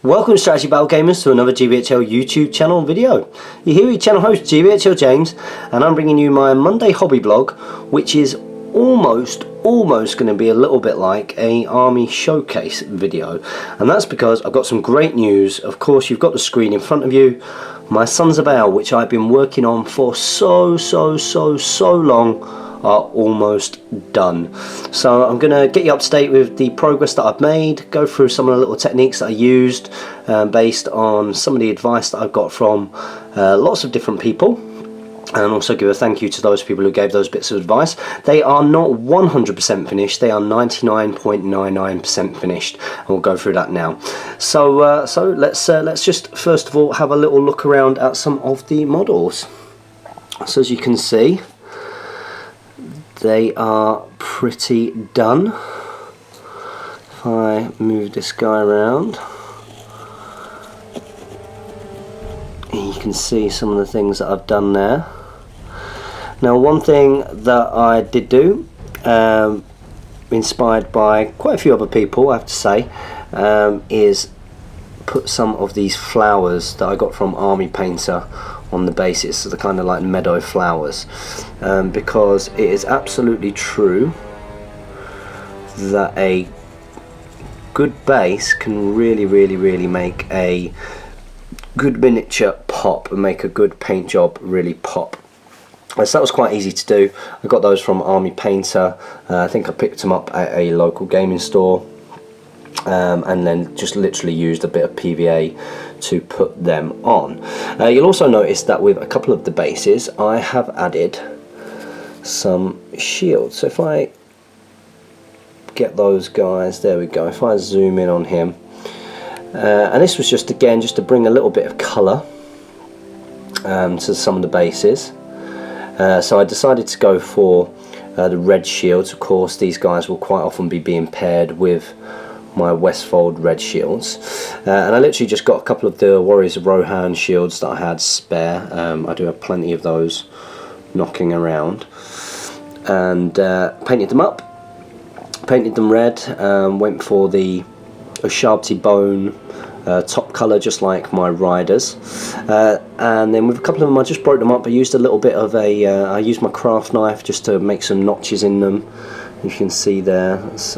Welcome Strategy Battle Gamers to another GBHL YouTube channel video. You're here with channel host GBHL James, and I'm bringing you my Monday hobby blog, which is almost going to be a little bit like a army showcase video, and that's because I've got some great news. Of course, you've got the screen in front of you. My Sons of Eorl, which I've been working on for so long, are almost done. So I'm going to get you up to date with the progress that I've made, go through some of the little techniques that I used based on some of the advice that I've got from lots of different people, and also give a thank you to those people who gave those bits of advice. They are not 100% finished, they are 99.99% finished, and we'll go through that now. So let's just first of all have a little look around at some of the models. So as you can see, they are pretty done. If I move this guy around, you can see some of the things that I've done there. Now, one thing that I did do, inspired by quite a few other people, I have to say, is put some of these flowers that I got from Army Painter on the basis, so the kind of like meadow flowers, because it is absolutely true that a good base can really make a good miniature pop and make a good paint job really pop. So that was quite easy to do. I got those from Army Painter. I think I picked them up at a local gaming store, and then just literally used a bit of PVA to put them on. You'll also notice that with a couple of the bases I have added some shields. So if I get those guys, there we go, if I zoom in on him, and this was just again just to bring a little bit of colour to some of the bases. So I decided to go for the red shields. Of course, these guys will quite often be being paired with my Westfold red shields, and I literally just got a couple of the Warriors of Rohan shields that I had spare. I do have plenty of those knocking around, and painted them up, painted them red, went for the Ushabti bone top colour, just like my riders, and then with a couple of them I just broke them up. I used a little bit of I used my craft knife just to make some notches in them, you can see there. That's,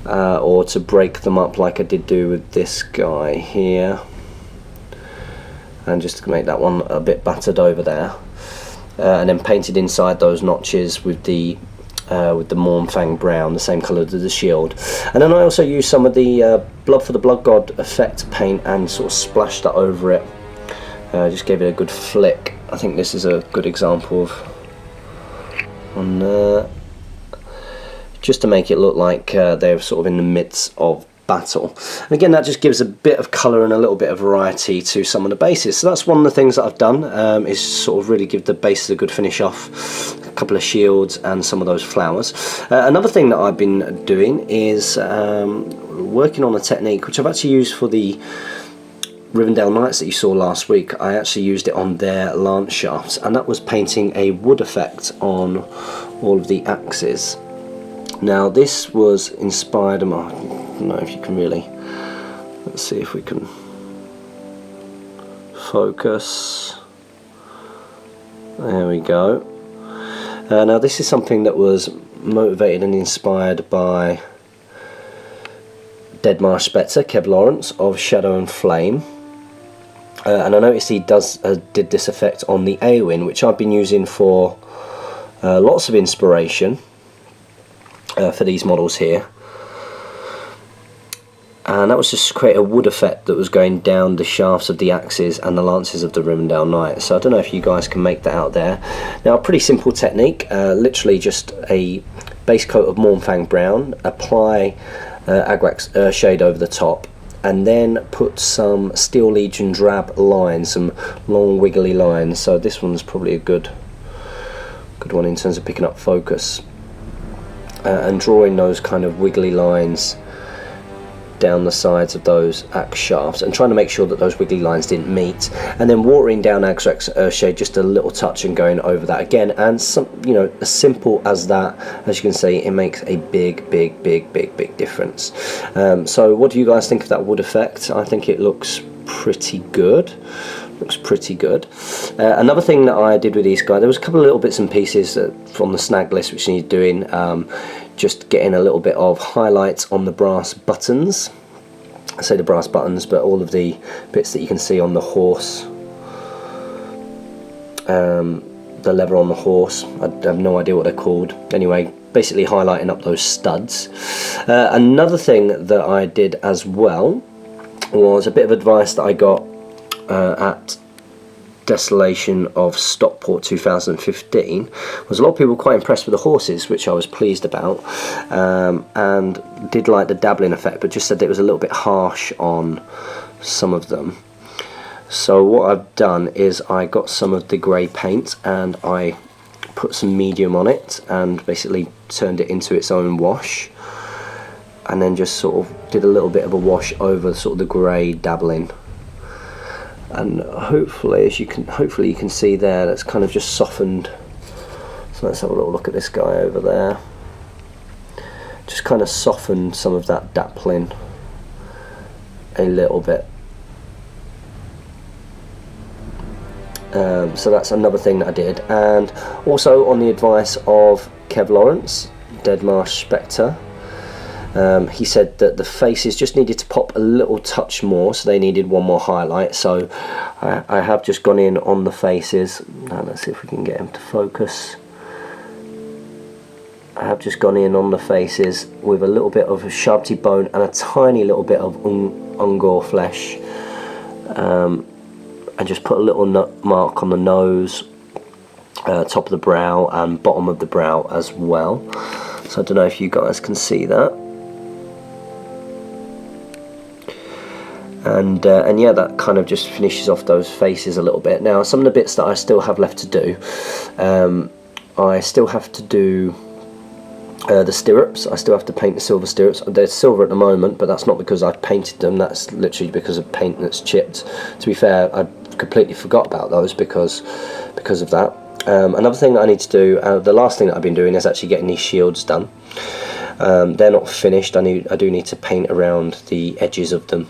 or to break them up like I did do with this guy here, and just to make that one a bit battered over there, and then painted inside those notches with the Mornfang brown, the same colour as the shield. And then I also used some of the Blood for the Blood God effect paint and sort of splashed that over it, just gave it a good flick. I think this is a good example of on there, just to make it look like they're sort of in the midst of battle. And again, that just gives a bit of colour and a little bit of variety to some of the bases. So that's one of the things that I've done, is sort of really give the bases a good finish off, a couple of shields and some of those flowers. Another thing that I've been doing is working on a technique which I've actually used for the Rivendell Knights that you saw last week. I actually used it on their lance shafts, and that was painting a wood effect on all of the axes. Now this was inspired, I don't know if you can really, let's see if we can focus, there we go. Now this is something that was motivated and inspired by Deadmarsh Spectre, Kev Lawrence of Shadow and Flame, and I noticed he did this effect on the Eowyn, which I've been using for lots of inspiration for these models here, and that was just to create a wood effect that was going down the shafts of the axes and the lances of the Rivendell Knight. So I don't know if you guys can make that out there. Now, a pretty simple technique, literally just a base coat of Mornfang brown, apply Agwax shade over the top, and then put some Steel Legion drab lines, some long wiggly lines. So this one's probably a good one in terms of picking up focus, and drawing those kind of wiggly lines down the sides of those axe shafts and trying to make sure that those wiggly lines didn't meet, and then watering down Agrex Earthshade just a little touch and going over that again. And some, you know, as simple as that, as you can see, it makes a big difference. So what do you guys think of that wood effect? I think it looks pretty good. Another thing that I did with these guys, there was a couple of little bits and pieces from the snag list which need doing. Just getting a little bit of highlights on the brass buttons. I say the brass buttons, but all of the bits that you can see on the horse, the leather on the horse, I have no idea what they're called. Anyway, basically highlighting up those studs. Another thing that I did as well was a bit of advice that I got at Desolation of Stockport 2015. Was a lot of people quite impressed with the horses, which I was pleased about, and did like the dabbling effect, but just said that it was a little bit harsh on some of them. So what I've done is I got some of the grey paint and I put some medium on it and basically turned it into its own wash, and then just sort of did a little bit of a wash over sort of the grey dabbling. And hopefully you can see there, that's kind of just softened. So let's have a little look at this guy over there. Just kind of softened some of that dappling a little bit. So that's another thing that I did. And also on the advice of Kev Lawrence, Deadmarsh Spectre, he said that the faces just needed to pop a little touch more, so they needed one more highlight. So I have just gone in on the faces. Now let's see if we can get him to focus. I have just gone in on the faces with a little bit of a sharpty bone and a tiny little bit of ungor flesh, and just put a little mark on the nose, top of the brow and bottom of the brow as well. So I don't know if you guys can see that. And yeah, that kind of just finishes off those faces a little bit. Now some of the bits that I still have left to do, I still have to do the stirrups. I still have to paint the silver stirrups. They're silver at the moment, but that's not because I've painted them, that's literally because of paint that's chipped. To be fair, I completely forgot about those because of that. Another thing that I need to do, the last thing that I've been doing, is actually getting these shields done. They're not finished. I do need to paint around the edges of them.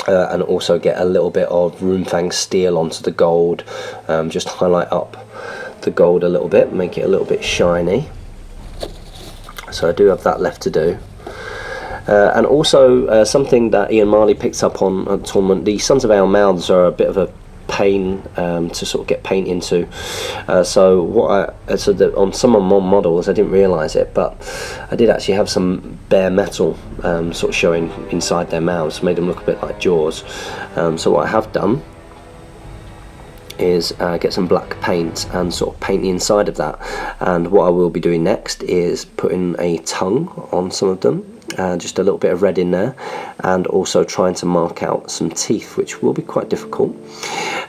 And also get a little bit of Runefang steel onto the gold, just highlight up the gold a little bit, make it a little bit shiny. So I do have that left to do. And also something that Ian Marley picked up on at the tournament, the Sons of Eorl mouths are a bit of a pain to sort of get paint into. So on some of my models I didn't realise it, but I did actually have some bare metal sort of showing inside their mouths, made them look a bit like jaws. So what I have done is get some black paint and sort of paint the inside of that, and what I will be doing next is putting a tongue on some of them, just a little bit of red in there, and also trying to mark out some teeth, which will be quite difficult.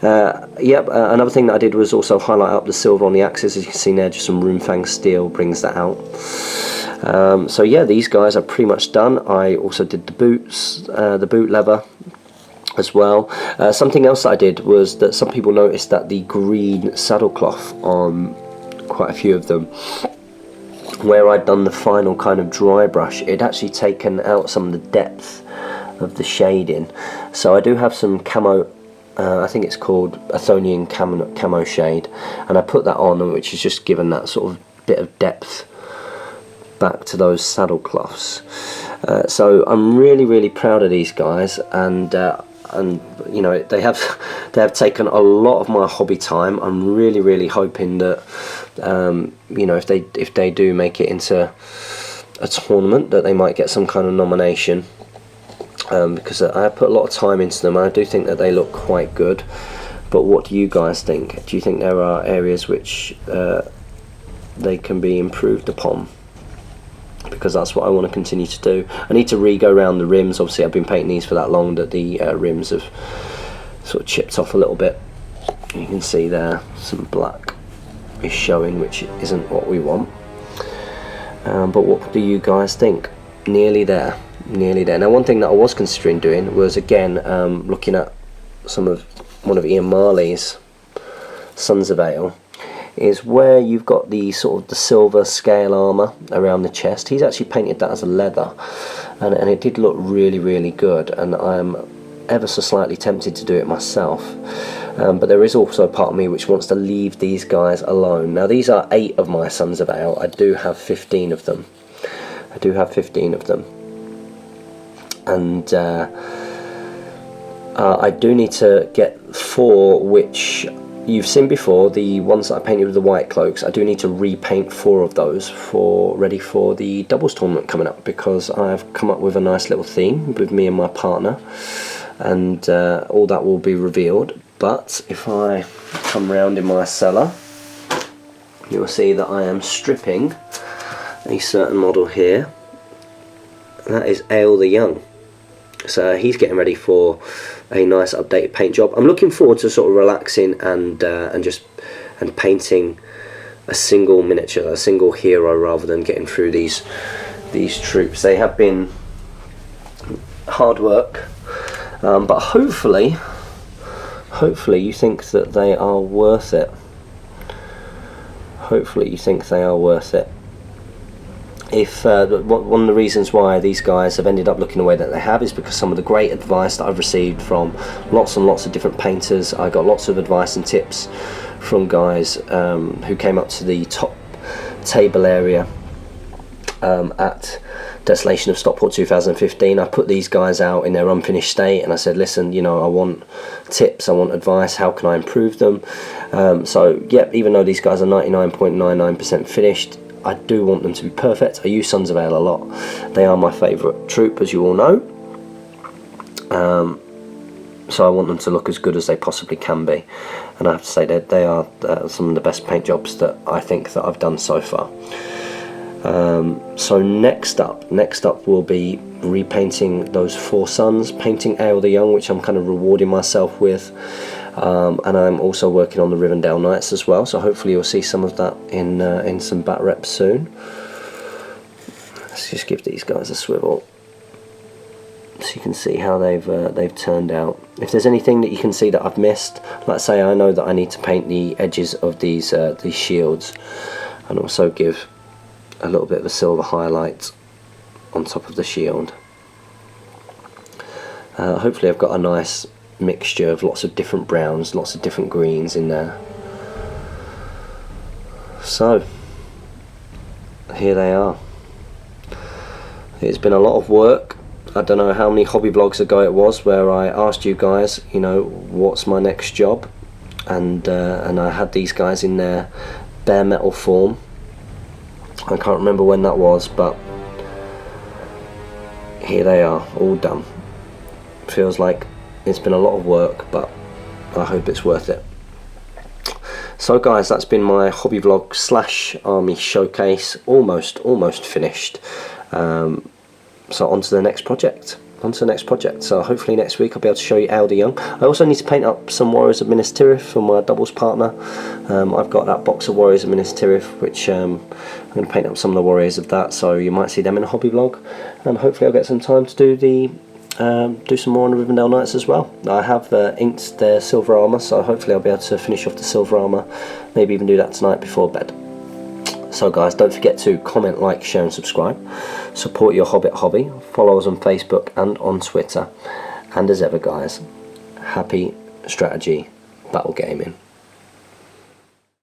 Another thing that I did was also highlight up the silver on the axes. As you can see there, just some Runefang steel brings that out. So yeah, these guys are pretty much done. I also did the boots, the boot leather as well. Something else that I did was that some people noticed that the green saddlecloth on quite a few of them, where I'd done the final kind of dry brush, it actually taken out some of the depth of the shading. So I do have some camo, I think it's called Athonian camo shade, and I put that on, which has just given that sort of bit of depth back to those saddlecloths. So I'm really proud of these guys, and you know, they have taken a lot of my hobby time. I'm really hoping that you know, if they do make it into a tournament, that they might get some kind of nomination, because I put a lot of time into them, and I do think that they look quite good. But what do you guys think? Do you think there are areas which they can be improved upon? Because that's what I want to continue to do. I need to re-go around the rims. Obviously I've been painting these for that long that the rims have sort of chipped off a little bit. You can see there some black is showing, which isn't what we want. But what do you guys think? nearly there, nearly there. Now, one thing that I was considering doing was, again, looking at one of Ian Marley's Sons of Eorl, is where you've got the sort of the silver scale armour around the chest. He's actually painted that as a leather, and it did look really, really good, and I'm ever so slightly tempted to do it myself. But there is also a part of me which wants to leave these guys alone. Now, these are 8 of my Sons of Eorl. I do have 15 of them. I do have 15 of them. And I do need to get 4 which you've seen before, the ones that I painted with the white cloaks. I do need to repaint 4 of those ready for the doubles tournament coming up, because I've come up with a nice little theme with me and my partner, and all that will be revealed. But if I come round in my cellar, you'll see that I am stripping a certain model here. That is Eorl the Young. So he's getting ready for a nice updated paint job. I'm looking forward to sort of relaxing and painting a single miniature, a single hero, rather than getting through these troops. They have been hard work, but hopefully you think that they are worth it. Hopefully you think they are worth it. If one of the reasons why these guys have ended up looking the way that they have is because some of the great advice that I've received from lots and lots of different painters. I got lots of advice and tips from guys who came up to the top table area at Desolation of Stockport 2015. I put these guys out in their unfinished state, and I said, listen, you know, I want tips, I want advice, how can I improve them? So yep, even though these guys are 99.99% finished, I do want them to be perfect. I use Sons of Eorl a lot. They are my favourite troop, as you all know. So I want them to look as good as they possibly can be. And I have to say that they are some of the best paint jobs that I think that I've done so far. So next up will be repainting those 4 sons, painting Eorl the Young, which I'm kind of rewarding myself with. And I'm also working on the Rivendell Knights as well, so hopefully you'll see some of that in some bat reps soon. Let's just give these guys a swivel so you can see how they've turned out. If there's anything that you can see that I've missed, like say, I know that I need to paint the edges of these shields, and also give a little bit of a silver highlight on top of the shield. Hopefully I've got a nice mixture of lots of different browns, lots of different greens in there. So here they are. It's been a lot of work. I don't know how many hobby vlogs ago it was where I asked you guys, you know, what's my next job, and I had these guys in their bare metal form. I can't remember when that was, but here they are, all done. Feels like it's been a lot of work, but I hope it's worth it. So guys, that's been my hobby vlog / army showcase, almost finished. So on to the next project. So hopefully next week I'll be able to show you Eorl the Young. I also need to paint up some Warriors of Minas Tirith for my doubles partner. I've got that box of Warriors of Minas Tirith, which I'm going to paint up some of the warriors of that, so you might see them in a hobby vlog. And hopefully I'll get some time to do some more on the Rivendell Knights as well. I have inked their silver armour, so hopefully I'll be able to finish off the silver armour, maybe even do that tonight before bed. So guys, don't forget to comment, like, share and subscribe. Support your Hobbit hobby. Follow us on Facebook and on Twitter. And as ever guys, happy strategy battle gaming.